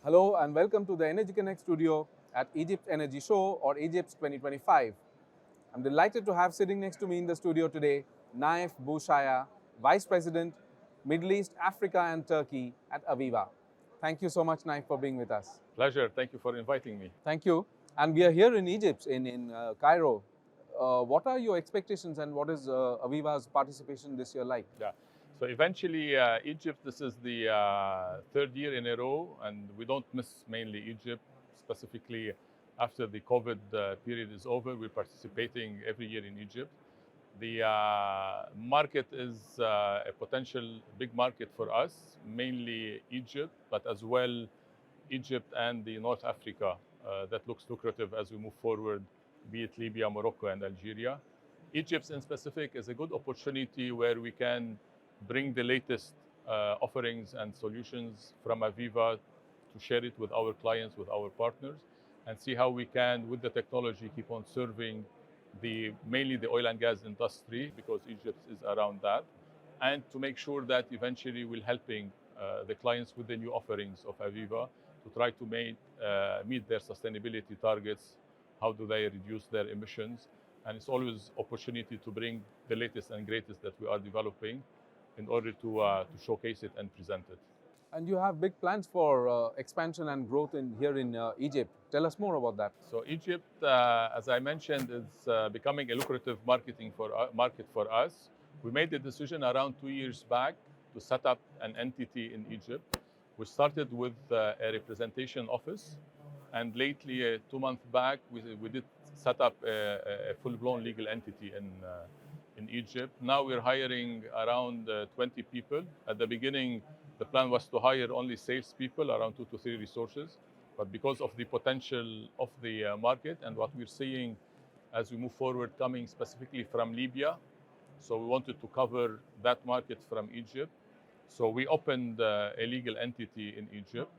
Hello and welcome to the Energy Connect studio at Egypt Energy Show or Egypt 2025. I'm delighted to have sitting next to me in the studio today Nayef Bou Chaaya, Vice President, Middle East, Africa and Turkey at AVEVA. Thank you so much, Nayef, for being with us. Pleasure. Thank you for inviting me. Thank you. And we are here in Egypt, in Cairo. What are your expectations and what is AVEVA's participation this year like? Yeah. So eventually, Egypt, this is the third year in a row, and we don't miss mainly Egypt. Specifically, after the COVID period is over, we're participating every year in Egypt. The market is a potential big market for us, mainly Egypt, but as well Egypt and the North Africa. That looks lucrative as we move forward, be it Libya, Morocco, and Algeria. Egypt in specific is a good opportunity where we can bring the latest offerings and solutions from AVEVA to share it with our clients, with our partners, and see how we can, with the technology, keep on serving mainly the oil and gas industry, because Egypt is around that, and to make sure that eventually we're helping the clients with the new offerings of AVEVA to try to meet their sustainability targets. How do they reduce their emissions? And it's always opportunity to bring the latest and greatest that we are developing in order to showcase it and present it. And you have big plans for expansion and growth here in Egypt. Tell us more about that. So Egypt, as I mentioned, is becoming a lucrative market for us. We made the decision around 2 years back to set up an entity in Egypt. We started with a representation office, and lately, 2 months back, we did set up a full-blown legal entity in Egypt. Now we're hiring around 20 people. At the beginning, the plan was to hire only salespeople, around 2 to 3 resources. But because of the potential of the market and what we're seeing as we move forward, coming specifically from Libya, so we wanted to cover that market from Egypt. So we opened a legal entity in Egypt.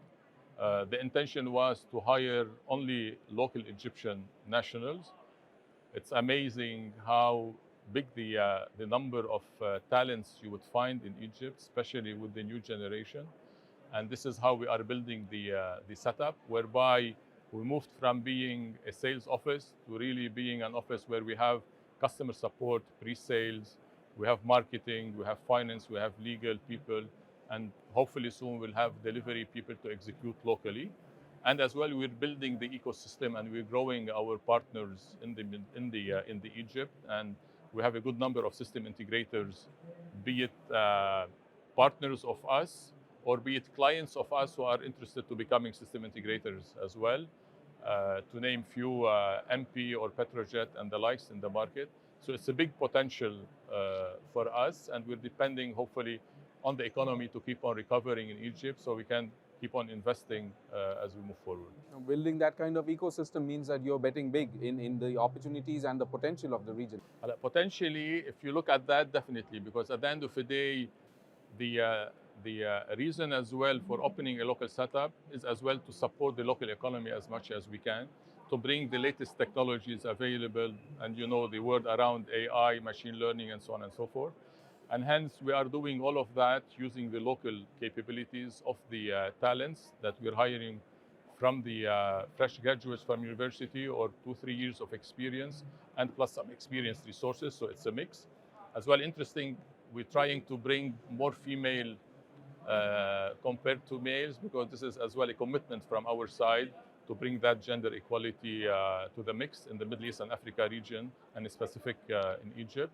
The intention was to hire only local Egyptian nationals. It's amazing how big the number of talents you would find in Egypt, especially with the new generation. And this is how we are building the setup, whereby we moved from being a sales office to really being an office where we have customer support, pre-sales, we have marketing, we have finance, we have legal people, and hopefully soon we'll have delivery people to execute locally. And as well, we're building the ecosystem and we're growing our partners in the Egypt. And we have a good number of system integrators, be it partners of us or be it clients of us who are interested to becoming system integrators as well. To name few, MP or Petrojet and the likes in the market. So it's a big potential for us, and we're depending hopefully on the economy to keep on recovering in Egypt so we can keep on investing as we move forward. Building that kind of ecosystem means that you're betting big in the opportunities and the potential of the region. Potentially, if you look at that, definitely, because at the end of the day, the reason as well for opening a local setup is as well to support the local economy as much as we can, to bring the latest technologies available, and you know the word around AI, machine learning, and so on and so forth. And hence, we are doing all of that using the local capabilities of the talents that we're hiring from the fresh graduates from university or 2-3 years of experience, and plus some experienced resources, so it's a mix. As well, interesting, we're trying to bring more female compared to males, because this is as well a commitment from our side to bring that gender equality to the mix in the Middle East and Africa region, and specific in Egypt.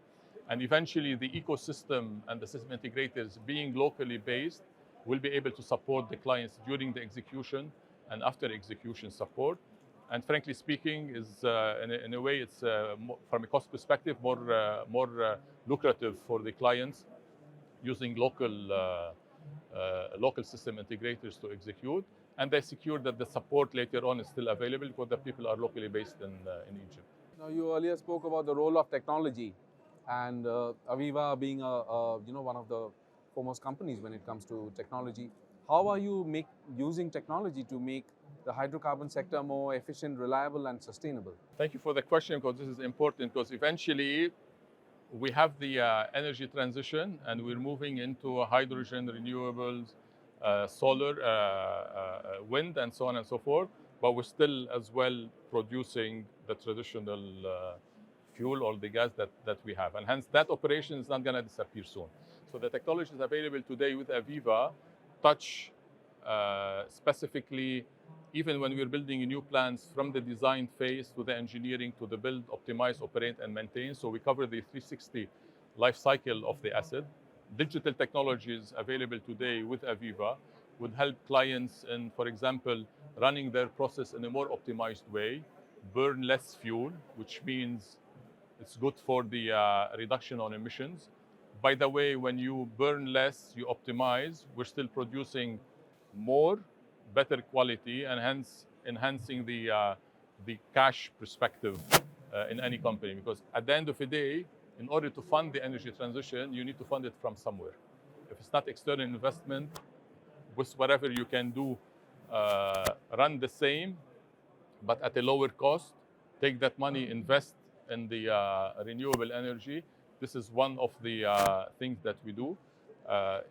And eventually the ecosystem and the system integrators being locally based will be able to support the clients during the execution and after execution support. And frankly speaking, is in a way, it's from a cost perspective more lucrative for the clients using local system integrators to execute, and they secure that the support later on is still available because the people are locally based in Egypt. Now, you earlier spoke about the role of technology, and AVEVA being one of the foremost companies when it comes to technology. How are you using technology to make the hydrocarbon sector more efficient, reliable, and sustainable? Thank you for the question, because this is important, because eventually we have the energy transition and we're moving into hydrogen, renewables, solar, wind, and so on and so forth. But we're still as well producing the traditional fuel or the gas that we have. And hence that operation is not going to disappear soon. So the technologies available today with AVEVA touch specifically, even when we're building new plants, from the design phase to the engineering to the build, optimize, operate, and maintain. So we cover the 360 life cycle of the asset. Digital technologies available today with AVEVA would help clients in, for example, running their process in a more optimized way, burn less fuel, which means it's good for the reduction on emissions. By the way, when you burn less, you optimize, we're still producing more, better quality, and hence enhancing the cash perspective in any company. Because at the end of the day, in order to fund the energy transition, you need to fund it from somewhere. If it's not external investment, with whatever you can do, run the same, but at a lower cost, take that money, invest in the renewable energy. This is one of the things that we do.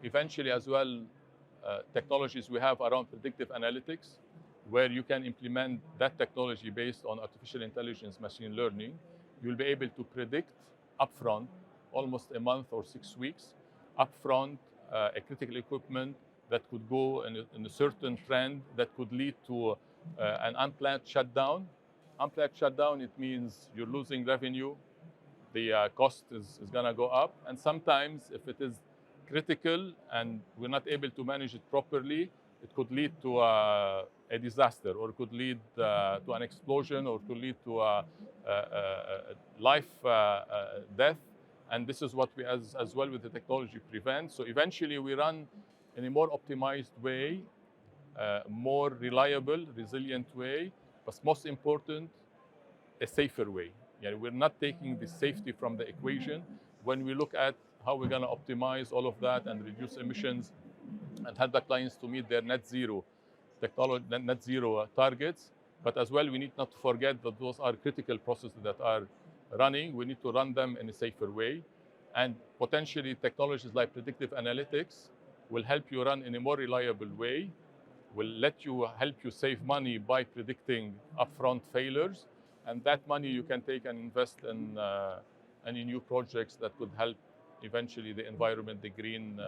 Eventually as well, technologies we have around predictive analytics, where you can implement that technology based on artificial intelligence, machine learning. You'll be able to predict upfront, almost a month or 6 weeks, upfront a critical equipment that could go in a certain trend that could lead to an unplanned shutdown. Unplanned shutdown, it means you're losing revenue, the cost is going to go up. And sometimes if it is critical and we're not able to manage it properly, it could lead to a disaster, or it could lead to an explosion, or could lead to life death. And this is what we, as well with the technology, prevent. So eventually we run in a more optimized way, more reliable, resilient way, but most important, a safer way. Yeah, we're not taking the safety from the equation when we look at how we're going to optimize all of that and reduce emissions and help the clients to meet their net zero targets. But as well, we need not to forget that those are critical processes that are running. We need to run them in a safer way. And potentially technologies like predictive analytics will help you run in a more reliable way, will help you save money by predicting upfront failures. And that money you can take and invest in any new projects that could help eventually the environment, the green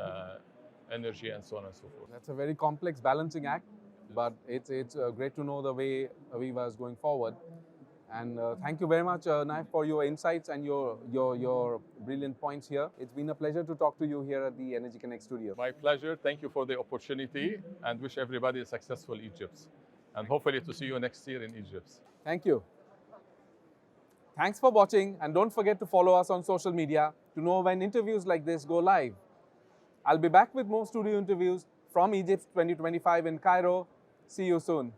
energy, and so on and so forth. That's a very complex balancing act, but it's great to know the way AVEVA is going forward. And thank you very much, Nayef, for your insights and your brilliant points here. It's been a pleasure to talk to you here at the Energy Connect studio. My pleasure. Thank you for the opportunity, and wish everybody a successful EGYPES. And hopefully to see you next year in EGYPES. Thank you. Thanks for watching, and don't forget to follow us on social media to know when interviews like this go live. I'll be back with more studio interviews from EGYPES 2025 in Cairo. See you soon.